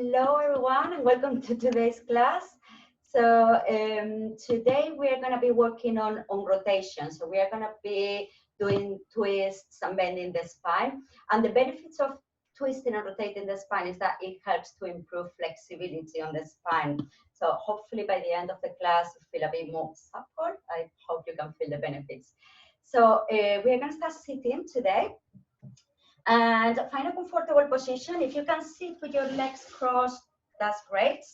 Hello everyone and welcome to today's class. So today we are going to be working on rotation. So we are going to be doing twists and bending the spine. And the benefits of twisting and rotating the spine is that it helps to improve flexibility on the spine. So hopefully by the end of the class you feel a bit more supple. I hope you can feel the benefits. So we are going to start sitting today. And find a comfortable position. If you can sit with your legs crossed, that's great.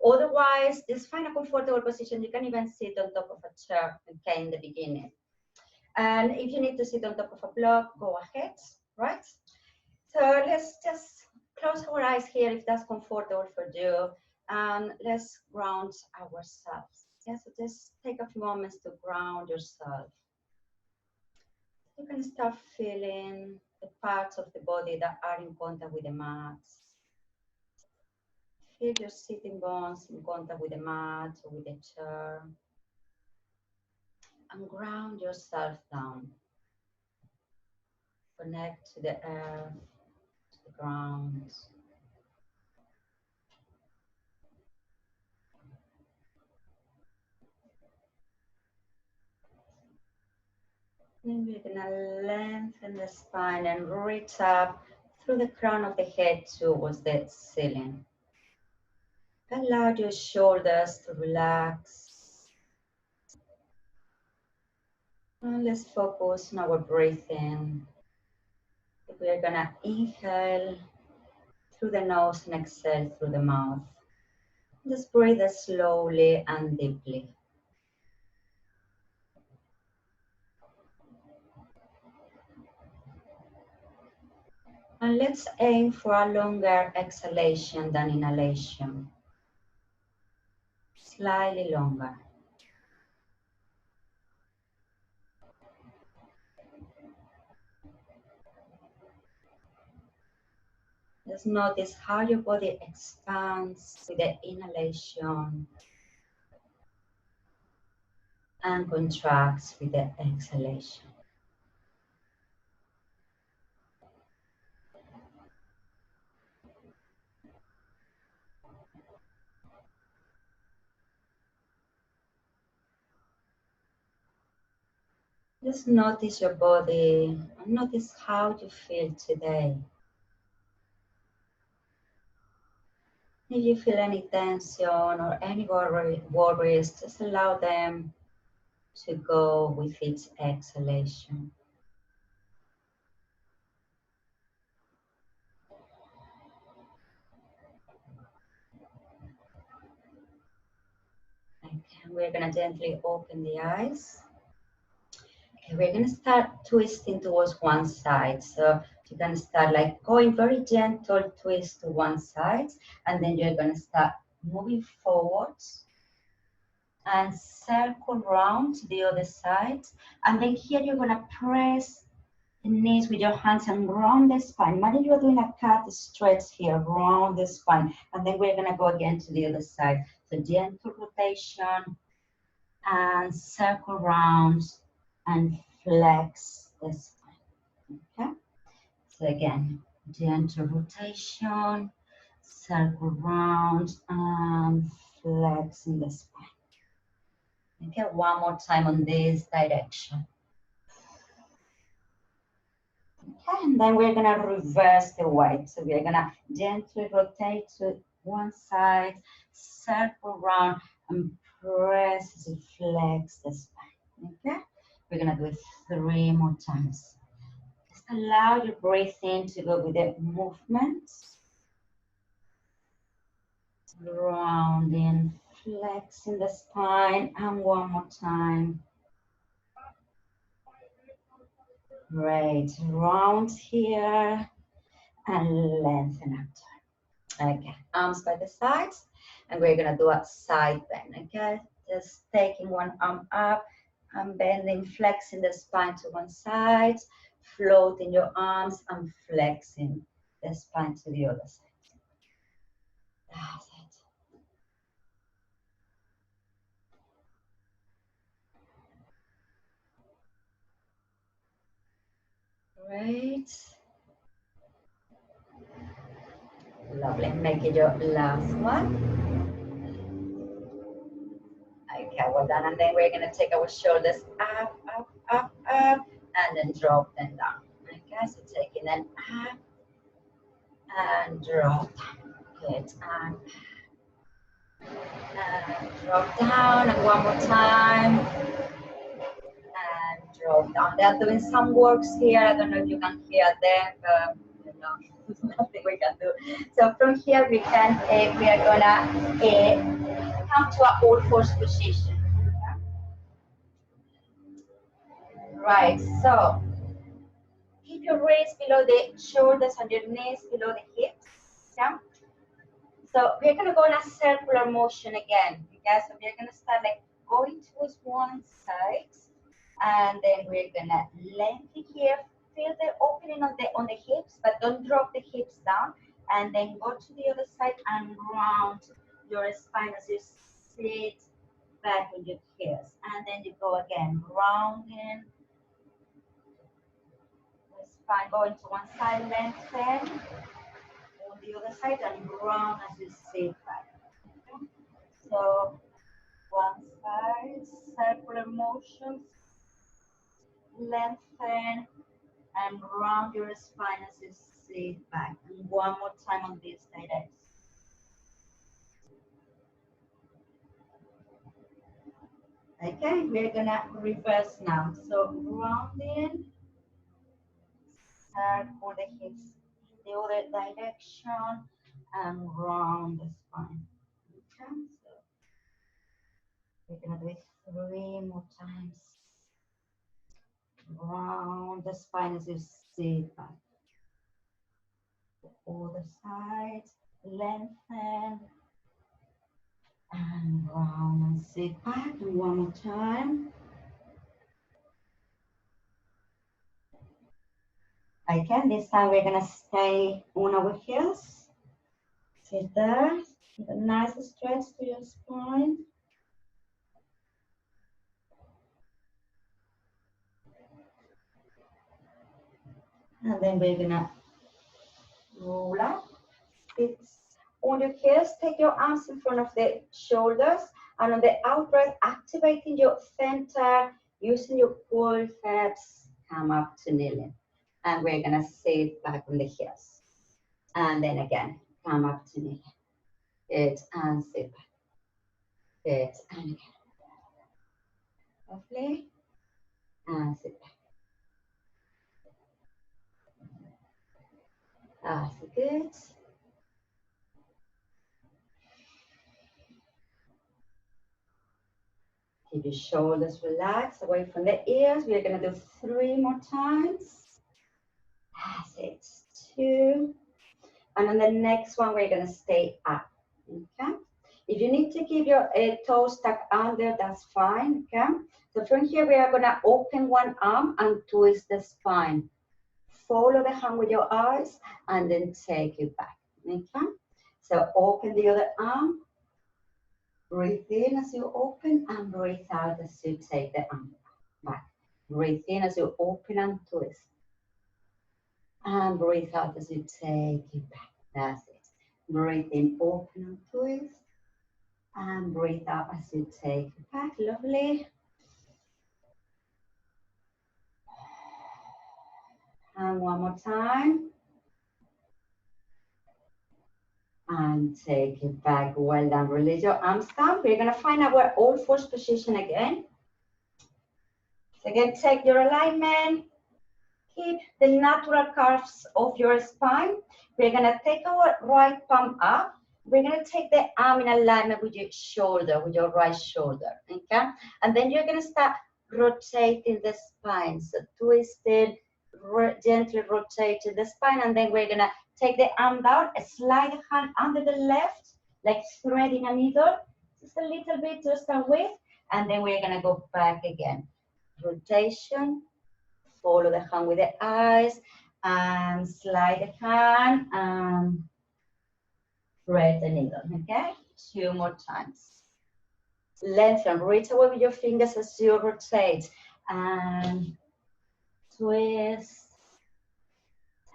Otherwise, just find a comfortable position. You can even sit on top of a chair, okay, in the beginning. And if you need to sit on top of a block, go ahead, right? So let's just close our eyes here if that's comfortable for you. And let's ground ourselves. Yeah, so just take a few moments to ground yourself. You can start feeling the parts of the body that are in contact with the mat. Feel your sitting bones in contact with the mat or with the chair. And ground yourself down. Connect to the earth, to the ground. Then we're going to lengthen the spine and reach up through the crown of the head towards the ceiling. Allow your shoulders to relax. And let's focus on our breathing. We are going to inhale through the nose and exhale through the mouth. Just breathe slowly and deeply. And let's aim for a longer exhalation than inhalation. Slightly longer. Just notice how your body expands with the inhalation and contracts with the exhalation. Just notice your body and notice how you feel today. If you feel any tension or any worries, just allow them to go with each exhalation. Okay, we're going to gently open the eyes. Okay, we're going to start twisting towards one side. So you're going to start like going very gentle twist to one side, and then you're going to start moving forwards and circle round to the other side. And then here you're going to press the knees with your hands and round the spine. Imagine you're doing a cat stretch here, round the spine. And then we're going to go again to the other side. So gentle rotation and circle round and flex the spine. Okay? So again, gentle rotation, circle round and flexing the spine. Okay, one more time on this direction. Okay, and then we're gonna reverse the weight. So we're gonna gently rotate to one side, circle around, and press to flex the spine. Okay, we're gonna do it 3 more times. Just allow your breathing to go with the movement. Rounding, flexing the spine, and one more time. Great, round here and lengthen up. Okay, arms by the sides, and we're gonna do a side bend. Okay, just taking one arm up and bending, flexing the spine to one side, floating your arms and flexing the spine to the other side. That's it. Great. Lovely. Make it your last one. Okay, well done. And then we're going to take our shoulders up, up, up, up, and then drop them down. Okay, so taking them up and drop. Good. And drop down. And one more time. And drop down. They're doing some works here. I don't know if you can hear them, but you know, there's nothing we can do. So from here we can, we are gonna come to our all fours position. Right. So keep your wrists below the shoulders and your knees below the hips. Yeah. So we're gonna go in a circular motion again. Okay. So we're gonna start like going towards one side. And then we're gonna lengthen here, feel the opening on the hips, but don't drop the hips down. And then go to the other side and round your spine as you sit back with your heels. And then you go again, rounding the spine, going to one side, lengthen on the other side, and round as you sit back. Okay? So one side, circular motions, lengthen and round your spine as you sit back. And one more time on this direction. Okay, we're gonna reverse now. So rounding, circle the hips in the other direction, and round the spine. Okay, so we're gonna do it 3 more times. Round the spine as you sit back. The other side, lengthen and round and sit back. And one more time. Again, this time we're gonna stay on our heels. Sit there. Give a nice stretch to your spine. And then we're gonna roll up. It's on your heels. Take your arms in front of the shoulders. And on the out breath, activating your center, using your quadriceps, come up to kneeling. And we're gonna sit back on the heels. And then again, come up to kneeling. Good, and sit back. Good, and again. Lovely. And sit back. That's good. Keep your shoulders relaxed away from the ears. We're going to do 3 more times. That's it. 2. And on the next one, we're going to stay up. Okay. If you need to keep your toes tucked under, that's fine. Okay. So from here, we are going to open one arm and twist the spine. Follow the hand with your eyes and then take it back. Okay. So open the other arm. Breathe in as you open and breathe out as you take the arm back. Breathe in as you open and twist. And breathe out as you take it back. That's it. Breathe in, open and twist. And breathe out as you take it back. Lovely. And one more time. And take it back. Well done. Release your arms down. We're going to find our all fours position again. So again, take your alignment. Keep the natural curves of your spine. We're going to take our right palm up. We're going to take the arm in alignment with your shoulder, with your right shoulder. Okay? And then you're going to start rotating the spine. So twisted, gently rotating the spine. And then we're going to take the arm down, slide the hand under the left, like threading a needle, just a little bit to start with, and then we're gonna go back again. Rotation, follow the hand with the eyes, and slide the hand, and thread the needle, okay? 2 more times. Lengthen, reach away with your fingers as you rotate, and twist.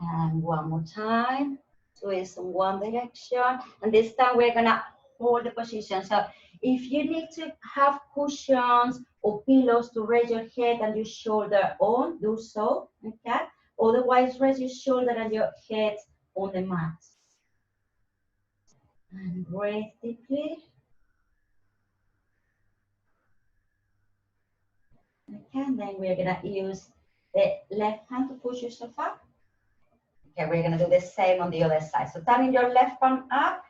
And one more time, twist in one direction, and this time we're gonna hold the position. So if you need to have cushions or pillows to raise your head and your shoulder on, do so, okay? Otherwise, raise your shoulder and your head on the mat. And breathe deeply. Okay, and then we're gonna use the left hand to push yourself up. Okay, we're gonna do the same on the other side. So turning your left palm up,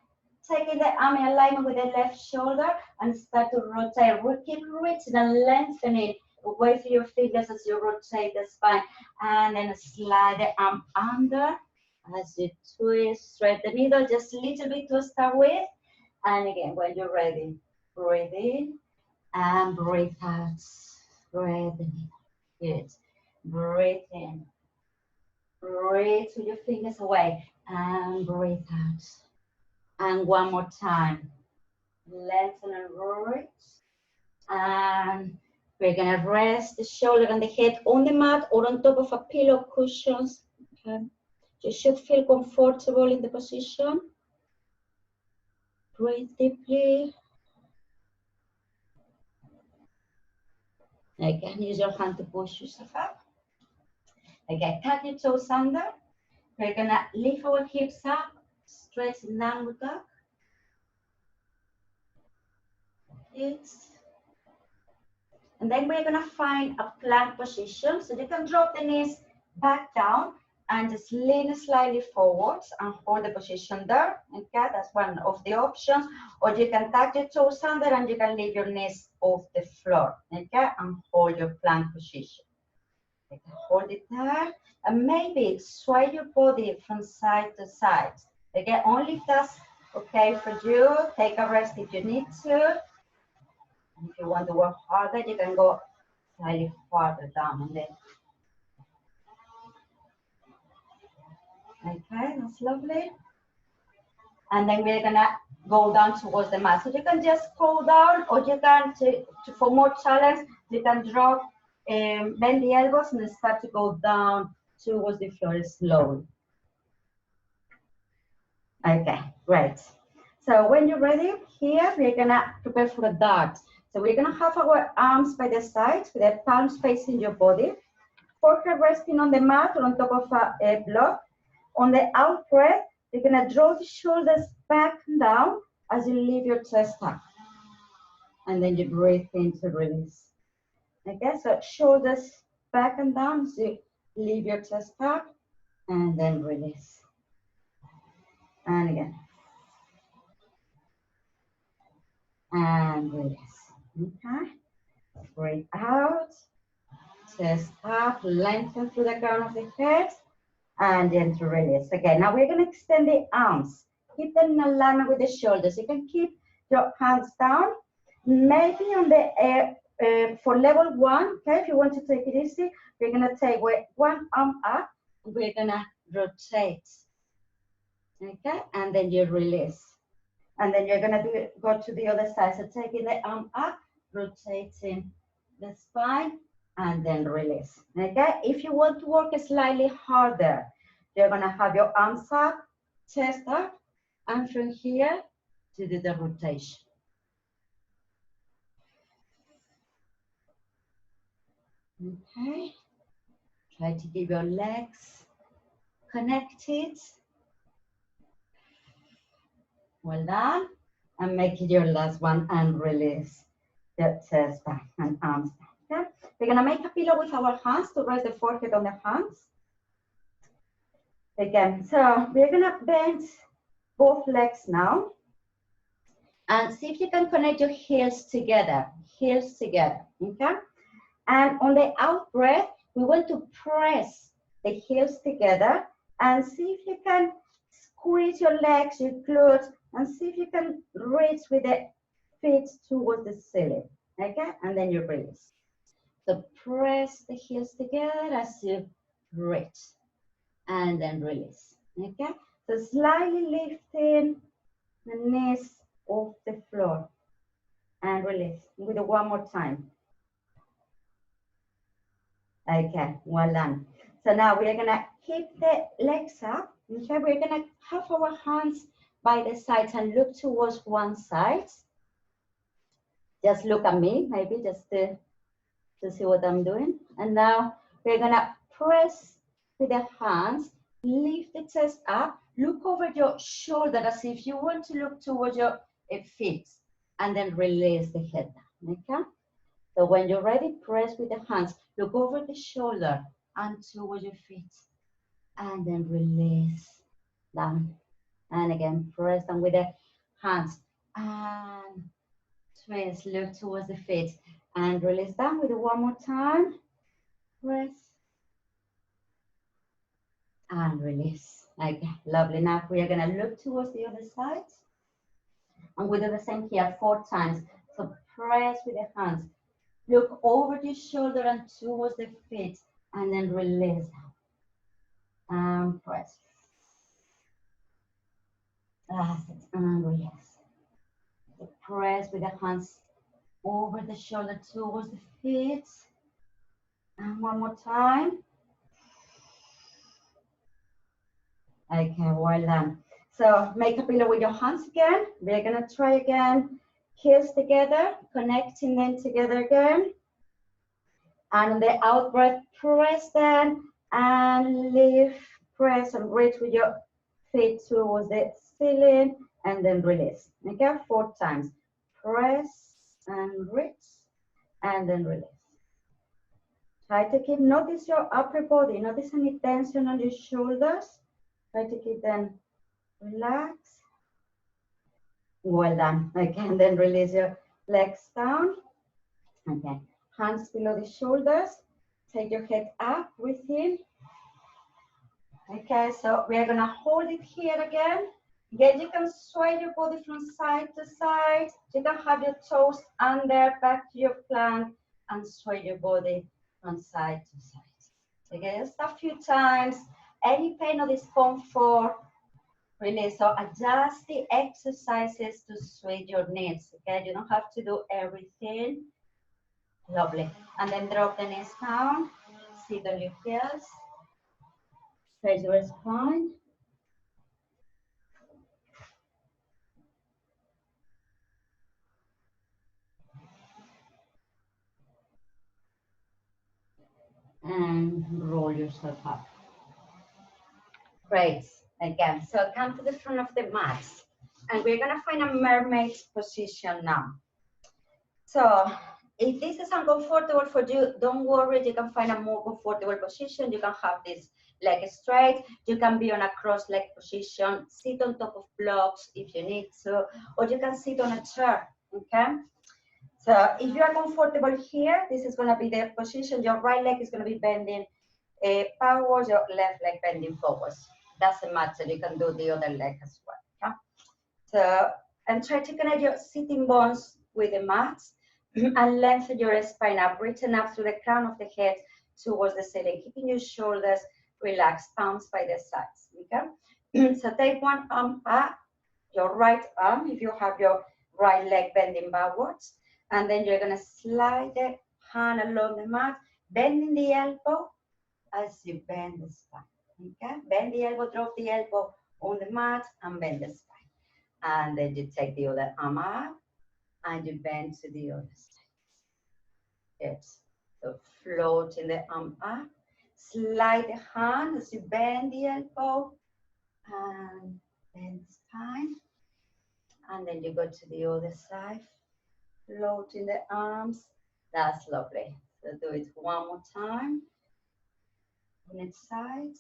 taking the arm in alignment with the left shoulder and start to rotate. We'll keep reaching and lengthening away from your fingers as you rotate the spine. And then slide the arm under as you twist, thread the needle just a little bit to start with. And again, when you're ready, breathe in and breathe out. Thread the needle. Good. Breathe in. Breathe with your fingers away and breathe out. And one more time. Lengthen and roll. And we're gonna rest the shoulder and the head on the mat or on top of a pillow cushions. Okay. You should feel comfortable in the position. Breathe deeply. Again, use your hand to push yourself up. Again, tuck your toes under. We're gonna lift our hips up, stretch downward dog. And then we're gonna find a plank position. So you can drop the knees back down and just lean slightly forwards and hold the position there. Okay, that's one of the options. Or you can tuck your toes under and you can leave your knees off the floor. Okay, and hold your plank position. Okay, hold it there. And maybe sway your body from side to side. Okay, only if that's okay for you. Take a rest if you need to. If you want to work harder, you can go slightly farther down on it. Okay, that's lovely. And then we're gonna go down towards the mat. So you can just go down, or you can, for more challenge, you can drop, bend the elbows and start to go down towards the floor slowly. Okay, great. So when you're ready, here we're gonna prepare for a dart. So we're gonna have our arms by the sides with the palms facing your body. Forehead resting on the mat or on top of a block. On the out breath, you're gonna draw the shoulders back and down as you leave your chest up. And then you breathe in to release. Okay, so shoulders back and down as you leave your chest up and then release. And again. And release. Okay, breathe out, chest up, lengthen through the crown of the head, and then to release. Okay, now we're going to extend the arms. Keep them in alignment with the shoulders. You can keep your hands down, maybe on the air for level 1. Okay, if you want to take it easy, we're going to take one arm up, and we're going to rotate. Okay, and then you release. And then you're gonna go to the other side. So taking the arm up, rotating the spine, and then release. Okay? If you want to work slightly harder, you're gonna have your arms up, chest up, and from here to do the rotation. Okay? Try to keep your legs connected. Well done. And make it your last one and release the chest back and arms back. Okay? We're gonna make a pillow with our hands to rest the forehead on the hands. Again, so we're gonna bend both legs now. And see if you can connect your heels together, okay? And on the out breath, we want to press the heels together and see if you can squeeze your legs, your glutes, and see if you can reach with the feet towards the ceiling, okay? And then you release. So press the heels together as you reach, and then release, okay? So slightly lifting the knees off the floor, and release. We'll do one more time. Okay, well done. So now we're gonna keep the legs up Okay, we're gonna have our hands by the sides and look towards one side. Just look at me, maybe just to see what I'm doing. And now we're gonna press with the hands, lift the chest up, look over your shoulder as if you want to look towards your feet, and then release the head down, okay? So when you're ready, press with the hands, look over the shoulder and towards your feet, and then release down. And again, press down with the hands, and twist, look towards the feet, and release down with it one more time. Press and release. Okay, lovely. Now we are gonna look towards the other side, and we do the same here 4 times. So press with the hands, look over the shoulder and towards the feet, and then release and press. That's it, and release. So press with the hands over the shoulder towards the feet, and one more time. Okay, well done. So make a pillow with your hands again. We're gonna try again. Heels together, connecting them together again. And on the out breath, press them and lift, press and reach with your feet towards the ceiling and then release. Okay, 4 times. Press and reach and then release. Try to keep, notice your upper body, notice any tension on your shoulders. Try to keep them relaxed. Well done. Okay, and then release your legs down. Okay, hands below the shoulders. Take your head up, breathe in. Okay, so we are gonna hold it here again. Again, you can sway your body from side to side. You can have your toes under, back to your plank, and sway your body from side to side. Okay, just a few times. Any pain or discomfort, release. So adjust the exercises to suit your needs. Okay, you don't have to do everything. Lovely. And then drop the knees down. Sit on your heels. Stretch your spine. And roll yourself up. Great. Again, so come to the front of the mat. And we're gonna find a mermaid's position now. So if this is uncomfortable for you, don't worry, you can find a more comfortable position. You can have this leg straight, you can be on a cross leg position, sit on top of blocks if you need to, or you can sit on a chair, okay? So if you are comfortable here, this is gonna be the position. Your right leg is gonna be bending backwards, your left leg bending forwards. Doesn't matter, you can do the other leg as well, okay? So, and try to connect your sitting bones with the mat and lengthen your spine up, reaching up through the crown of the head towards the ceiling, keeping your shoulders relaxed, palms by the sides, okay? So take one arm up, your right arm, if you have your right leg bending backwards, and then you're gonna slide the hand along the mat, bending the elbow as you bend the spine, okay? Bend the elbow, drop the elbow on the mat, and bend the spine. And then you take the other arm up, and you bend to the other side. Yes. So floating the arm up, slide the hand as you bend the elbow, and bend the spine. And then you go to the other side, floating the arms. That's lovely. So do it one more time on each side.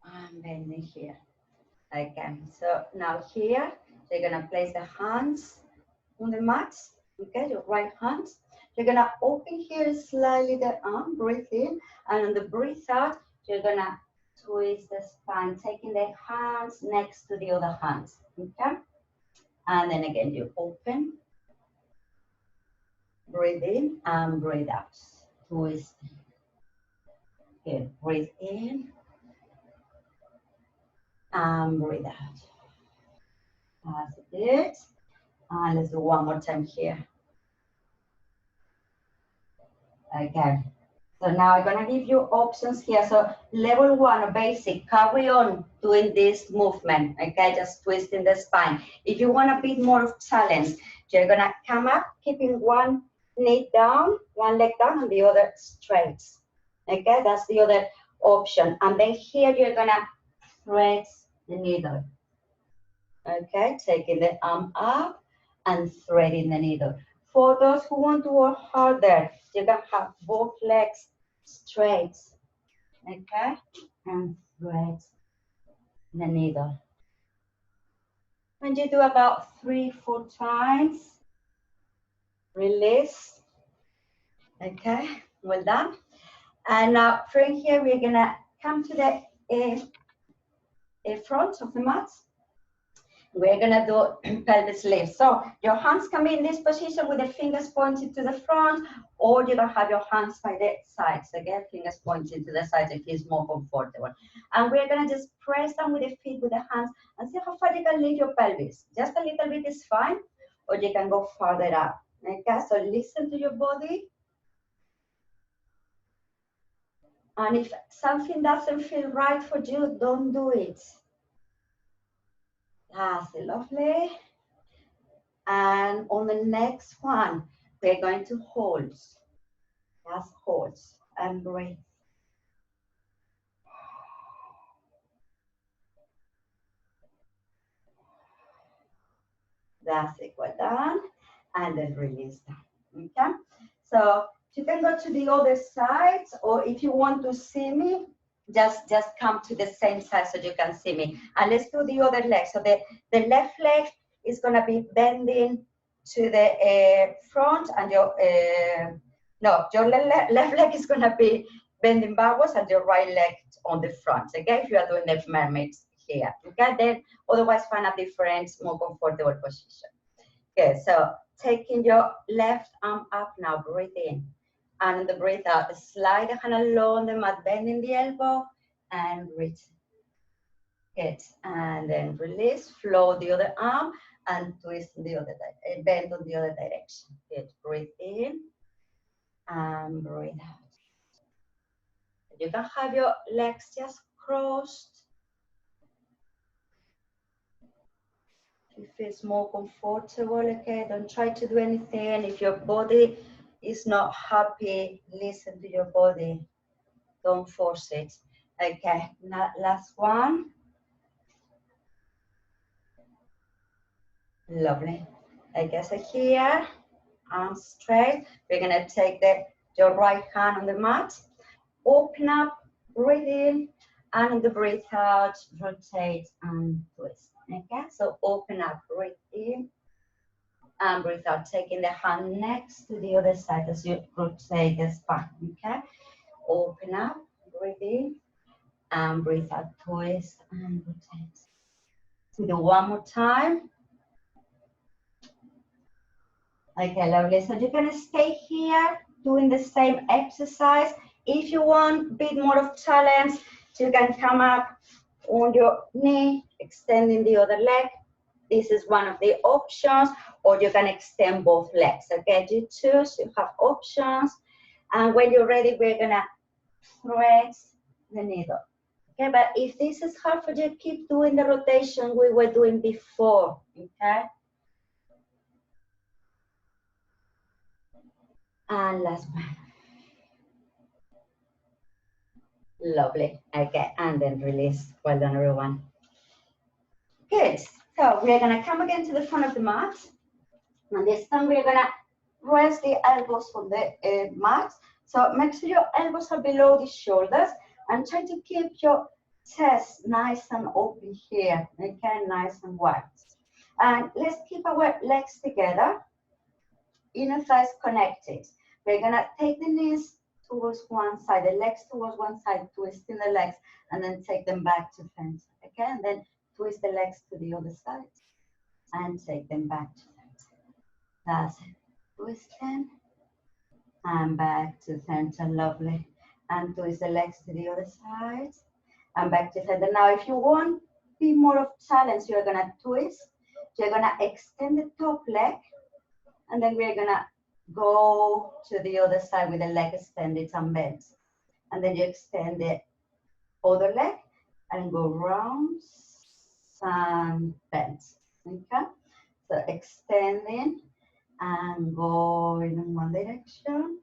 And bending here. Again. So now here, you're gonna place the hands on the mat. Okay, your right hand. You're gonna open here slightly the arm, breathe in, and on the breathe out, you're gonna twist the spine, taking the hands next to the other hands. Okay? And then again, you open, breathe in, and breathe out. Twist. Good. Breathe in, and breathe out. That's it. And let's do one more time here. Again. So now I'm gonna give you options here. So level 1 or basic, carry on doing this movement, okay? Just twisting the spine. If you want a bit more of challenge, you're gonna come up, keeping one knee down, one leg down, and the other straight. Okay, that's the other option. And then here you're gonna thread the needle. Okay, taking the arm up and threading the needle. For those who want to work harder, you can have both legs straight, okay, and thread the needle. When you do about 3-4 times, release, okay, well done. And now from here, we're gonna come to the front of the mat. We're gonna do pelvis lift. So your hands can be in this position with the fingers pointing to the front, or you can have your hands by the sides. Again, fingers pointing to the sides if it's more comfortable. And we're gonna just press down with the feet, with the hands, and see how far you can lift your pelvis. Just a little bit is fine, or you can go farther up. Okay, so listen to your body. And if something doesn't feel right for you, don't do it. That's lovely. And on the next one, we're going to hold. Just hold and breathe. That's it, well done. And then release that, okay? So you can go to the other side, or if you want to see me, just come to the same side so you can see me. And let's do the other leg. So the left leg is gonna be bending to the front, and your left leg is gonna be bending backwards, and your right leg on the front. Okay, if you are doing the mermaids here. Okay, then otherwise find a different, more comfortable position. Okay, so taking your left arm up now, breathe in. And the breathe out, slide the hand along the mat, bending the elbow, and reach. Good, and then release, flow the other arm, and twist the other, bend on the other direction. Good, breathe in, and breathe out. You can have your legs just crossed. If it feels more comfortable, okay, don't try to do anything. If your body is not happy, listen to your body. Don't force it. Okay, now last one. Lovely. Okay, so here, arms straight. We're gonna take your right hand on the mat, open up, breathe in, and on the breathe out, rotate and twist. Okay, so open up, breathe in, and breathe out, taking the hand next to the other side as you rotate the spine. Okay, open up, breathe in, and breathe out, twist and rotate. We do one more time. Okay, lovely. So you're gonna stay here doing the same exercise. If you want a bit more of challenge, you can come up on your knee, extending the other leg. This is one of the options, or you can extend both legs. Okay, you choose, you have options. And when you're ready, we're gonna thread the needle. Okay, but if this is hard for you, keep doing the rotation we were doing before, okay? And last one. Lovely. Okay, and then release. Well done, everyone. Good. So we're gonna come again to the front of the mat. And this time we're gonna rest the elbows on the mat. So make sure your elbows are below the shoulders, and try to keep your chest nice and open here. Okay, nice and wide. And let's keep our legs together, inner thighs connected. We're gonna take the knees towards one side, the legs towards one side, twisting the legs, and then take them back to center. Okay, and then twist the legs to the other side, and take them back to center. That's it. Twist them, and back to center. Lovely. And twist the legs to the other side, and back to center. Now, if you want be more of challenge, you're gonna twist. You're gonna extend the top leg, and then we're gonna go to the other side with the leg extended and bent. And then you extend the other leg and go round and bend. Okay? So extending and going in one direction.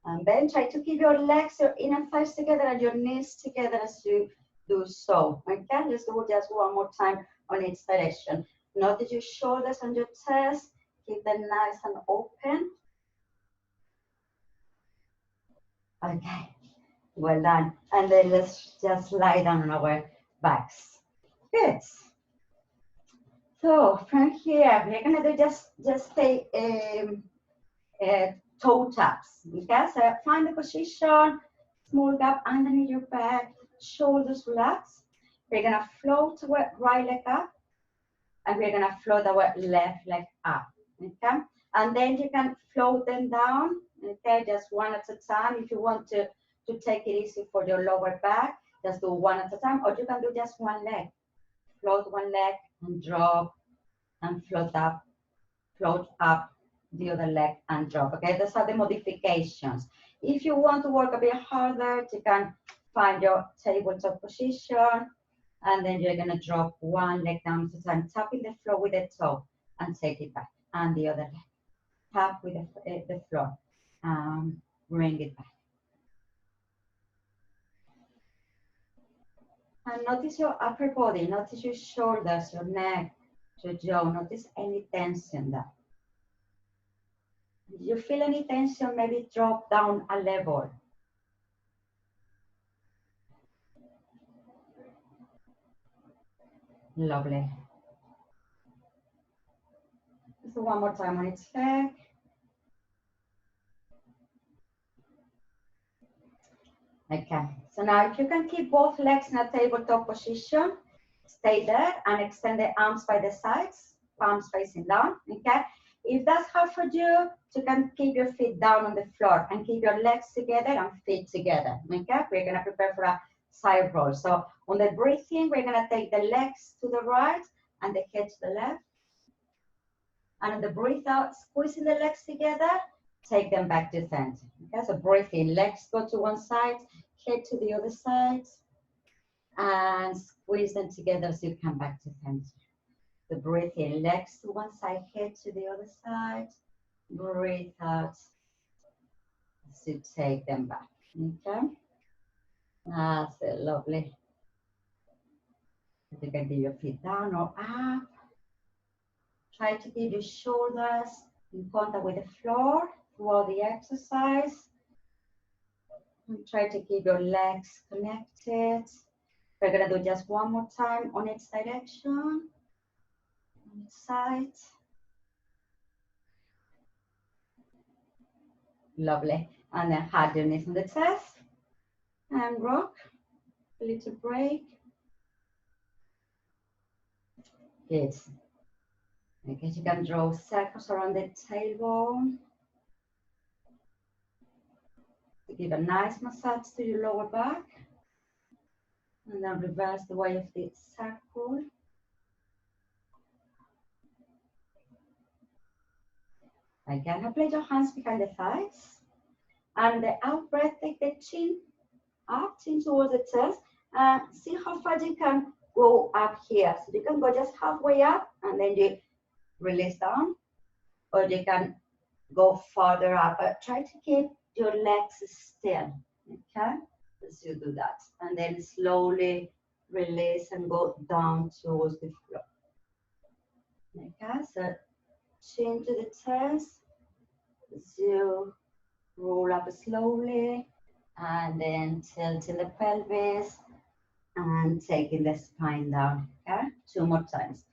And then try to keep your legs, your inner thighs together and your knees together as you do so. Okay? Let's do just one more time on each direction. Notice your shoulders and your chest. Keep them nice and open. Okay, well done. And then let's just lie down on our backs. Good. So from here, we're gonna do just take toe taps. Okay, so find the position, small gap underneath your back, shoulders relax. We're gonna float our right leg up, and we're gonna float our left leg up. Okay, and then you can float them down. Okay, just one at a time. If you want to take it easy for your lower back, just do one at a time, or you can do just one leg. Float one leg and drop, and float up the other leg and drop. Okay, those are the modifications. If you want to work a bit harder, you can find your tabletop position, and then you're gonna drop one leg down at a time, tapping the floor with the toe and take it back, and the other leg. Tap with the floor, bring it back. And notice your upper body, notice your shoulders, your neck, your jaw, notice any tension there. If you feel any tension, maybe drop down a level. Lovely. So one more time on each leg. Okay, so now if you can keep both legs in a tabletop position, stay there and extend the arms by the sides, palms facing down, okay? If that's hard for you, you can keep your feet down on the floor and keep your legs together and feet together, okay? We're gonna prepare for a side roll. So on the breathing, we're gonna take the legs to the right and the head to the left. And on the breathe out, squeezing the legs together, take them back to center. Okay, so breathe in, legs go to one side, head to the other side, and squeeze them together as you come back to center. So breathe in, legs to one side, head to the other side, breathe out as you take them back. Okay, that's it, lovely. You can get your feet down or up. Try to keep your shoulders in contact with the floor throughout the exercise. And try to keep your legs connected. We're gonna do just one more time on each direction, on each side. Lovely. And then hard your knees on the chest and rock. A little break. Good. Okay, you can draw circles around the tailbone to give a nice massage to your lower back. And then reverse the way of the circle. Again, now place your hands behind the thighs. And the out breath, take the chin up, chin towards the chest. And see how far you can go up here. So you can go just halfway up and then you release down. Or you can go farther up. But try to keep your legs still. Okay? As you do that. And then slowly release and go down towards the floor. Okay? So chin to the chest. As you roll up slowly. And then tilting the pelvis and taking the spine down. Okay, 2 more times.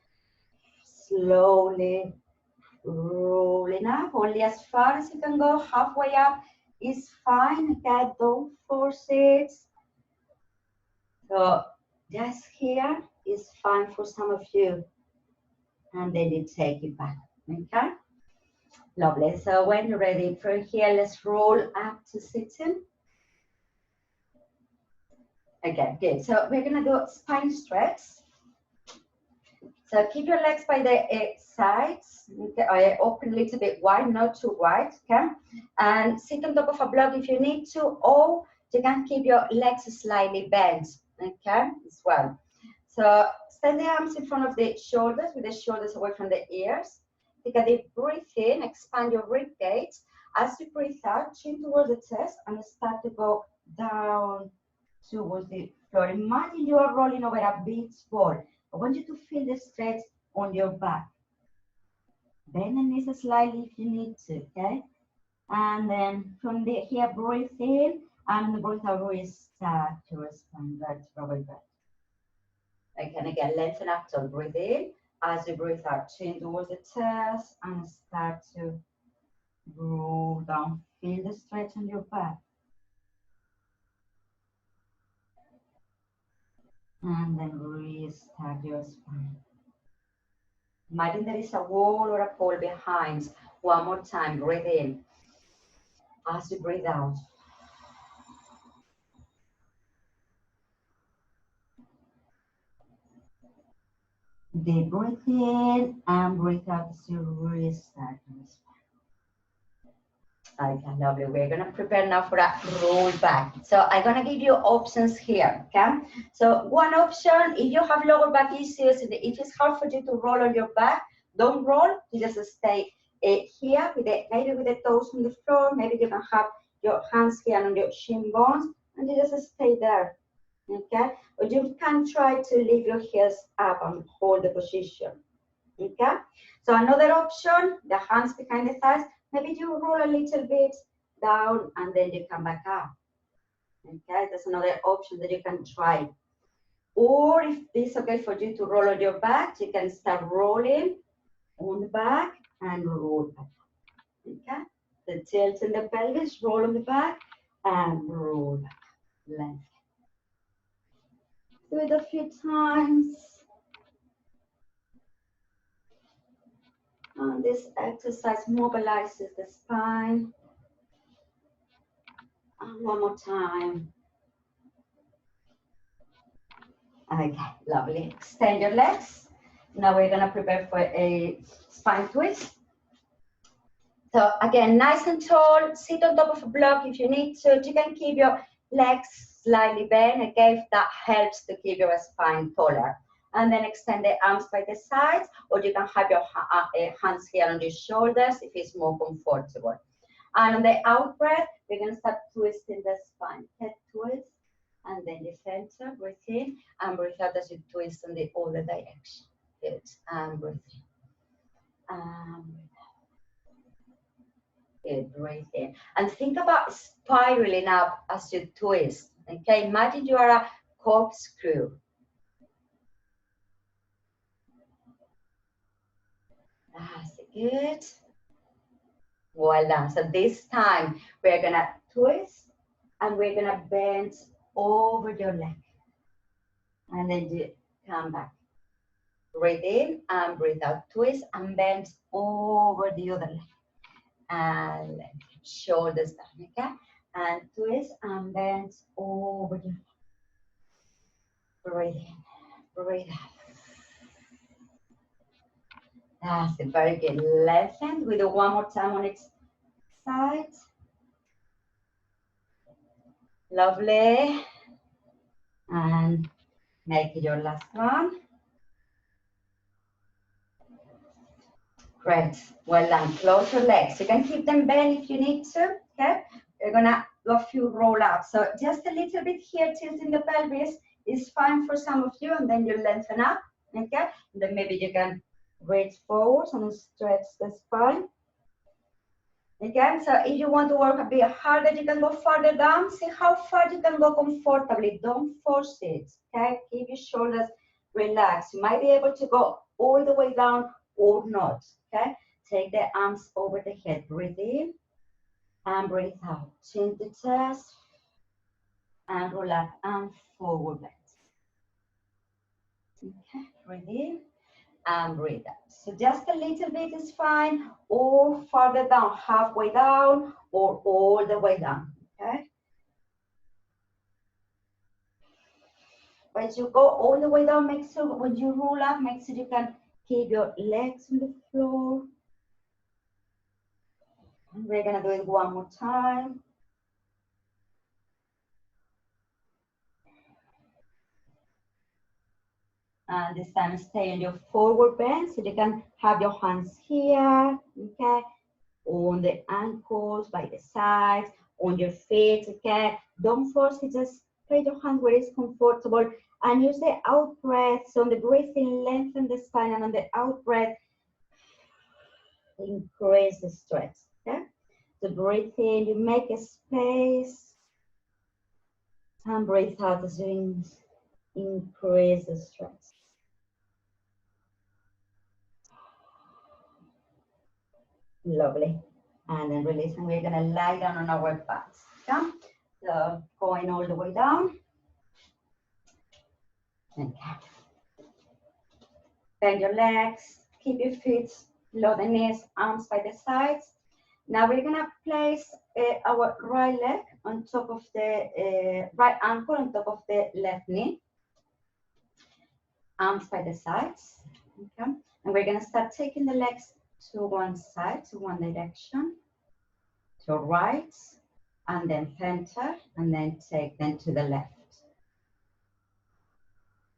Slowly rolling up, only as far as you can go. Halfway up is fine. Okay, don't force it. So just here is fine for some of you, and then you take it back. Okay, lovely. So when you're ready from here, let's roll up to sitting. Okay, good. So we're gonna do spine stretch. So keep your legs by the sides. Okay, open a little bit wide, not too wide. Okay, and sit on top of a block if you need to, or you can keep your legs slightly bent. Okay, as well. So stand the arms in front of the shoulders with the shoulders away from the ears. Take a deep breath in, expand your rib cage. As you breathe out, chin towards the chest and start to go down towards the floor. Imagine you are rolling over a beach ball. I want you to feel the stretch on your back. Bend the knees slightly if you need to, okay? And then from here, breathe in and breathe out, restart your spine, vertebra by vertebra. Again, lengthen up, so breathe in. As you breathe out, chin towards the chest and start to roll down. Feel the stretch on your back. And then restart your spine. Imagine there is a wall or a pole behind. One more time, breathe in. As you breathe out. Deep breath in and breathe out as you restart your spine. Okay, lovely. We're gonna prepare now for a roll back. So I'm gonna give you options here, okay? So one option, if you have lower back issues, if it's hard for you to roll on your back, don't roll. You just stay here with maybe with the toes on the floor. Maybe you can have your hands here on your shin bones, and you just stay there, okay? Or you can try to leave your heels up and hold the position, okay? So another option, the hands behind the thighs. Maybe you roll a little bit down and then you come back up. Okay, that's another option that you can try. Or if it's okay for you to roll on your back, you can start rolling on the back and roll back. Okay, the tilt in the pelvis, roll on the back and roll back. Length. Do it a few times. And this exercise mobilizes the spine. And one more time. Okay, lovely. Extend your legs. Now we're gonna prepare for a spine twist. So again, nice and tall, sit on top of a block if you need to. You can keep your legs slightly bent, again, that helps to keep your spine taller. And then extend the arms by the sides, or you can have your hands here on your shoulders if it's more comfortable. And on the out breath, we're gonna start twisting the spine. Head twist. And then you center, breathe in, and breathe out as you twist in the other direction. Good, and breathe in. And breathe out. Good, breathe in. And think about spiraling up as you twist. Okay, imagine you are a corkscrew. That's good. Well done. So this time, we're gonna twist, and we're gonna bend over your leg. And then you come back. Breathe in and breathe out. Twist and bend over the other leg. And shoulders down, okay? And twist and bend over your leg. Breathe in, breathe out. That's it, very good. Lengthen. We do one more time on each side. Lovely. And make it your last one. Great. Well done. Close your legs. You can keep them bent if you need to. Okay. We're gonna do a few roll-ups. So just a little bit here, tilting the pelvis is fine for some of you, and then you lengthen up. Okay. And then maybe you can reach forward and stretch the spine. Okay. So if you want to work a bit harder, you can go farther down. See how far you can go comfortably. Don't force it. Okay. Keep your shoulders relaxed. You might be able to go all the way down or not, okay? Take the arms over the head. Breathe in and breathe out. Chin to chest and roll up and forward bend. Okay, breathe in and breathe out. So just a little bit is fine, or farther down, halfway down, or all the way down, okay? as you go all the way down, make sure when you roll up, make sure you can keep your legs on the floor. And we're gonna do it one more time. And this time stay on your forward bend, so you can have your hands here, okay? On the ankles, by the sides, on your feet, okay? Don't force it, just place your hand where it's comfortable and use the out breath. So on the breathing, lengthen the spine, and on the out breath, increase the stretch, okay? So breathe in, you make a space, and breathe out as you increase the stretch. Lovely. And then release, and we're gonna lie down on our backs. Okay? So going all the way down. Okay. Bend your legs, keep your feet below the knees, arms by the sides. Now we're gonna place our right leg on top of the right ankle on top of the left knee. Arms by the sides. Okay. And we're gonna start taking the legs to one side, to one direction, to right, and then center, and then take them to the left.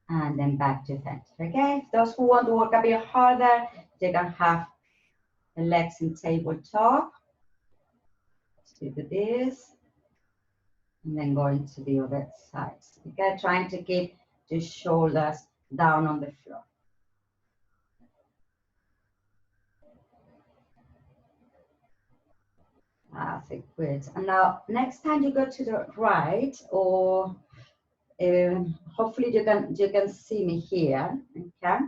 And then back to center. Okay, those who want to work a bit harder, you can have the legs in tabletop. So do this, and then going to the other side. Okay, trying to keep the shoulders down on the floor. That's it, good. And now, next time you go to the right, or hopefully you can see me here. Okay.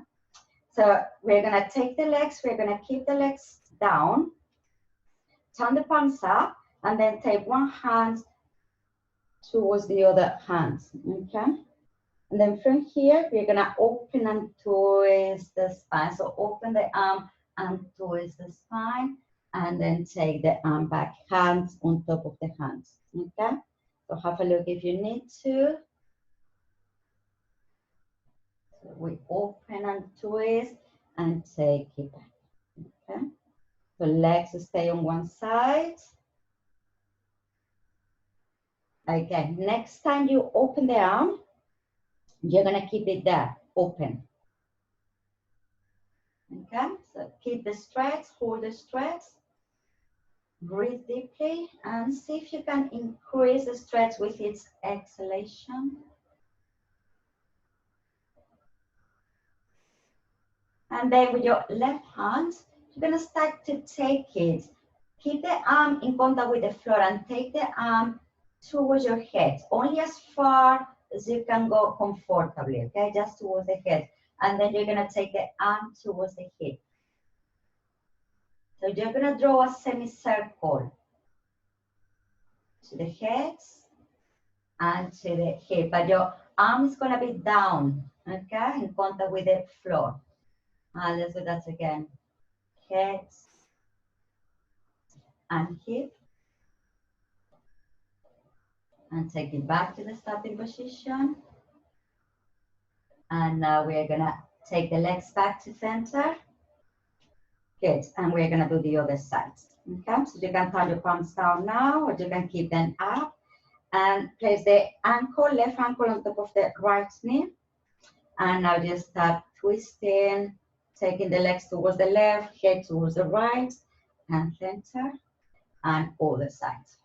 So we're gonna take the legs. We're gonna keep the legs down. Turn the palms up, and then take one hand towards the other hand. Okay. And then from here, we're gonna open and twist the spine. So open the arm and twist the spine, and then take the arm back, hands on top of the hands. Okay. So have a look if you need to. So we open and twist and take it back. Okay. So legs stay on one side. Okay. Next time you open the arm, you're gonna keep it there, open. Okay, so keep the stretch, hold the stretch, breathe deeply, and see if you can increase the stretch with its exhalation. And then with your left hand, you're gonna start to take it. Keep the arm in contact with the floor and take the arm towards your head, only as far as you can go comfortably, okay, just towards the head. And then you're gonna take the arm towards the hip. So you're gonna draw a semicircle to the head and to the hip, but your arm is gonna be down, okay, in contact with the floor. And let's do that again. Head and hip. And take it back to the starting position. And now we're gonna take the legs back to center. Good, and we're gonna do the other side. Okay, so you can turn your palms down now, or you can keep them up. And place the ankle, left ankle on top of the right knee. And now just start twisting, taking the legs towards the left, head towards the right, and center, and other sides.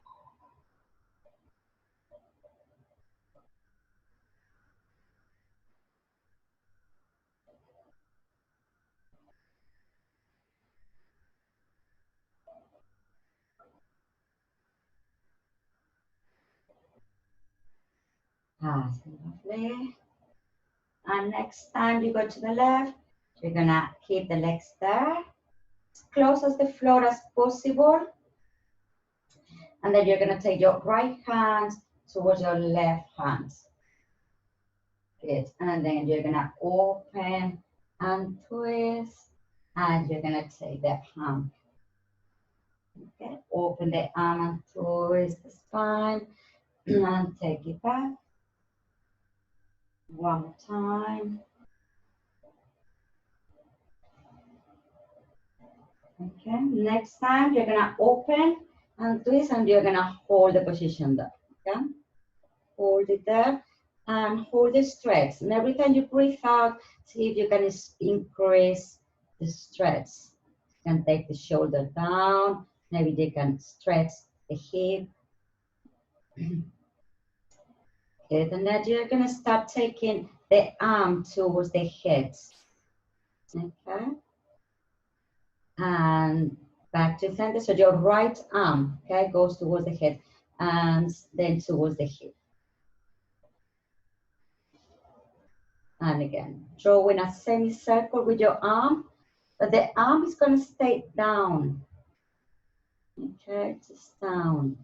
Lovely. And next time you go to the left, you're gonna keep the legs there, as close as the floor as possible. And then you're gonna take your right hand towards your left hand. Good. And then you're gonna open and twist, and you're gonna take the hand. Okay. Open the arm and twist the spine, and take it back. One more time. Okay, next time you're gonna open and twist and you're gonna hold the position there. Okay, hold it there and hold the stretch. And every time you breathe out, see if you can increase the stretch. You can take the shoulder down, maybe you can stretch the hip. Good, and then you're gonna start taking the arm towards the head. Okay, and back to center. So your right arm, okay, goes towards the head and then towards the hip. And again, drawing a semicircle with your arm, but the arm is going to stay down. Okay, just down.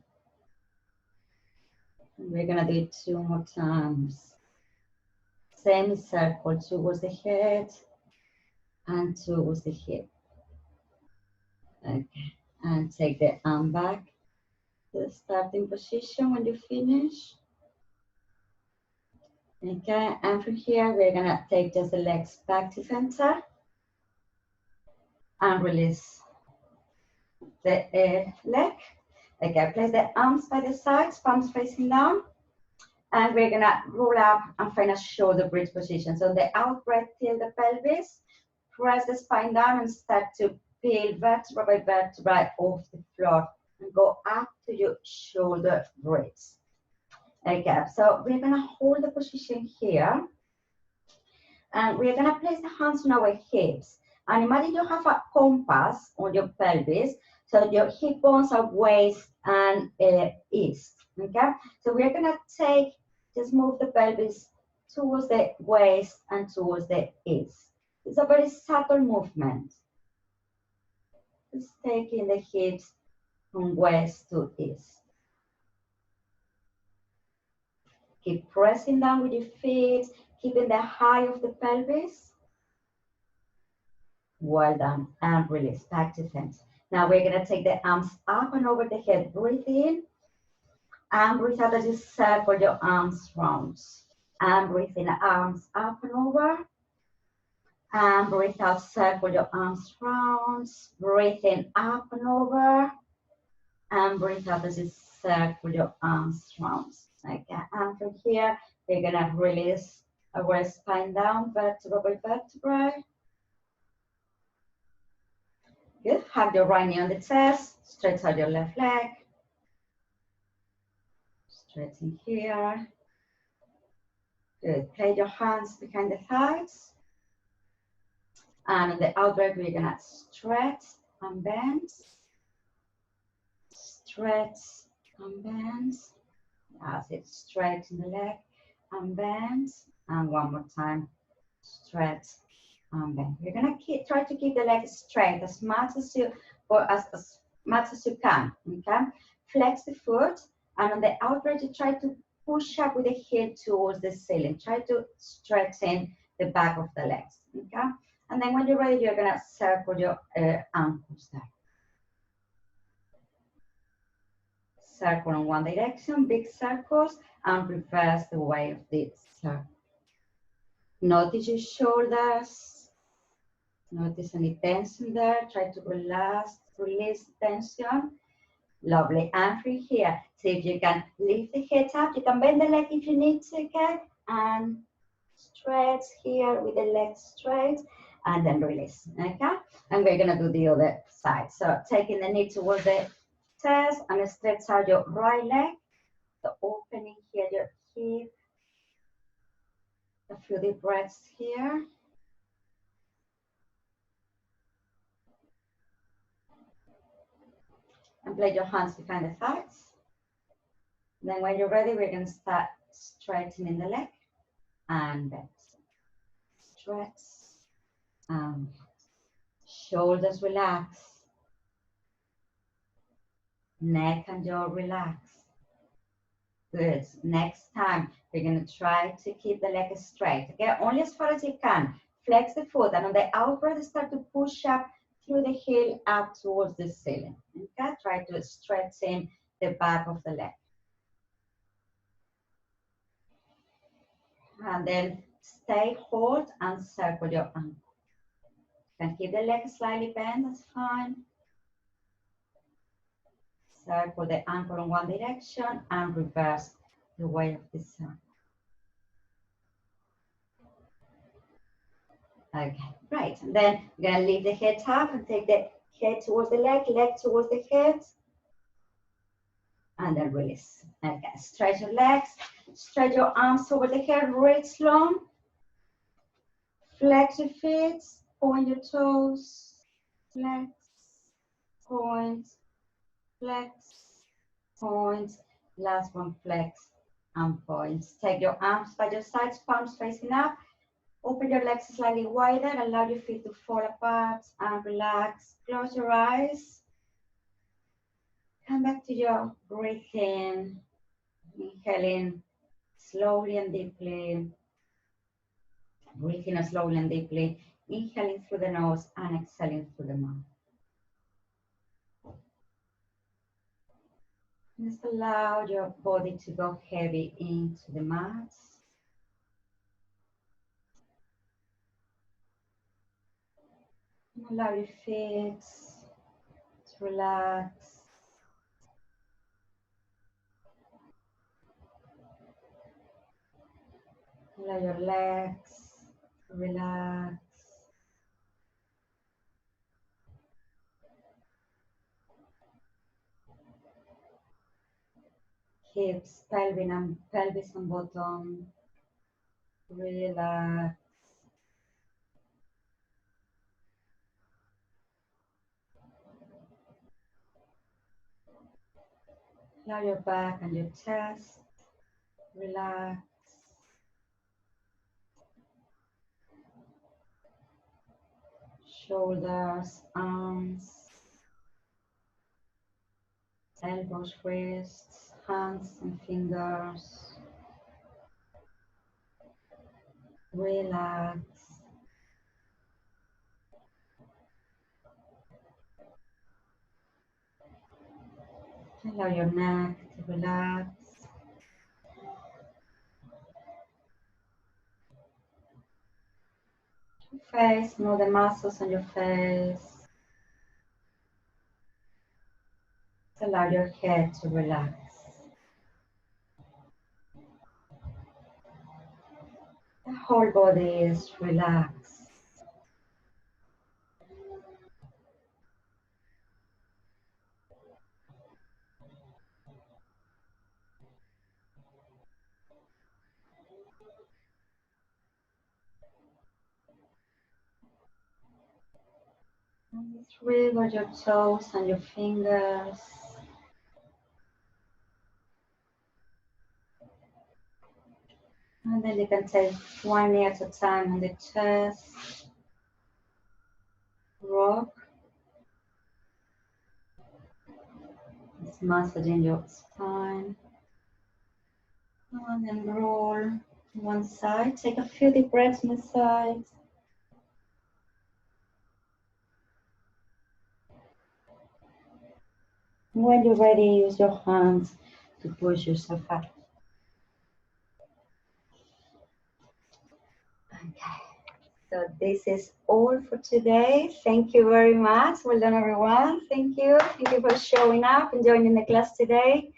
And we're going to do it 2 more times. Semicircle towards the head and towards the hip. Okay, and take the arm back to the starting position when you finish. Okay, and from here, we're going to take just the legs back to center and release the leg. Okay, place the arms by the sides, palms facing down. And we're gonna roll up and find a shoulder bridge position. So the out breath, till the pelvis, press the spine down and start to peel vertebra by vertebra off the floor and go up to your shoulder bridge. Okay, so we're gonna hold the position here. And we're gonna place the hands on our hips. And imagine you have a compass on your pelvis. So your hip bones are waist and east, okay? So we're gonna just move the pelvis towards the waist and towards the east. It's a very subtle movement. Just taking the hips from west to east. Keep pressing down with your feet, keeping the height of the pelvis. Well done, and release, back to center. Now we're gonna take the arms up and over the head. Breathe in, and breathe out as you circle your arms round. And breathe in, arms up and over. And breathe out, circle your arms round. Breathe in, up and over. And breathe out as you circle your arms round. Okay, and from here, we're gonna release our spine down, vertebra by vertebra. Good. Have your right knee on the chest. Stretch out your left leg. Stretching here. Good. Place your hands behind the thighs. And on the out breath, we're gonna stretch and bend. Stretch and bend. That's it. Stretch in the leg and bend. And one more time. Stretch and bend. We're gonna try to keep the leg straight as much as you can. Okay. Flex the foot, and on the out breath, you try to push up with the heel towards the ceiling. Try to stretch in the back of the legs. Okay. And then when you're ready, you're gonna circle your ankles there. Circle in one direction, big circles, and reverse the way of the circle. Notice your shoulders. Notice any tension there. Try to relax, release tension. Lovely. And from here, see if you can lift the head up. You can bend the leg if you need to, okay? And stretch here with the legs straight, and then release, okay? And we're gonna do the other side. So taking the knee towards the chest and stretch out your right leg. So opening here your hip. A few deep breaths here. And place your hands behind the thighs. Then when you're ready, we're gonna start straightening the leg and bend. Stretch. Shoulders relax. Neck and jaw relax. Good. Next time, we're going to try to keep the leg straight. Okay, only as far as you can. Flex the foot, and on the out breath, start to push up through the heel up towards the ceiling. Okay, try to stretch in the back of the leg. And then stay, hold, and circle your ankle. You can keep the leg slightly bent, that's fine. Circle the ankle in one direction and reverse the way of the circle. Okay, right. And then you're going to lift the head up and take the head towards the leg towards the head. And then release. Okay, stretch your legs, stretch your arms over the head, reach long. Flex your feet, point your toes, flex, point, flex, point. Last one, flex and point. Take your arms by your sides, palms facing up. Open your legs slightly wider, allow your feet to fall apart and relax. Close your eyes. Come back to your breathing. Inhaling slowly and deeply. Breathing slowly and deeply. Inhaling through the nose and exhaling through the mouth. Just allow your body to go heavy into the mat. Allow your feet to relax. Allow your legs to relax. Hips, pelvis and bottom. Relax. Allow your back and your chest. Relax. Shoulders, arms, elbows, wrists, hands and fingers. Relax. Allow your neck to relax. Face, move the muscles on your face. Allow your head to relax. The whole body is relaxed. And just wiggle your toes and your fingers. And then you can take one knee at a time on the chest. Rock. Just massaging your spine. And then roll to one side. Take a few deep breaths on the sides. When you're ready, use your hands to push yourself up. Okay, so this is all for today. Thank you very much. Well done, everyone. Thank you. Thank you for showing up and joining the class today.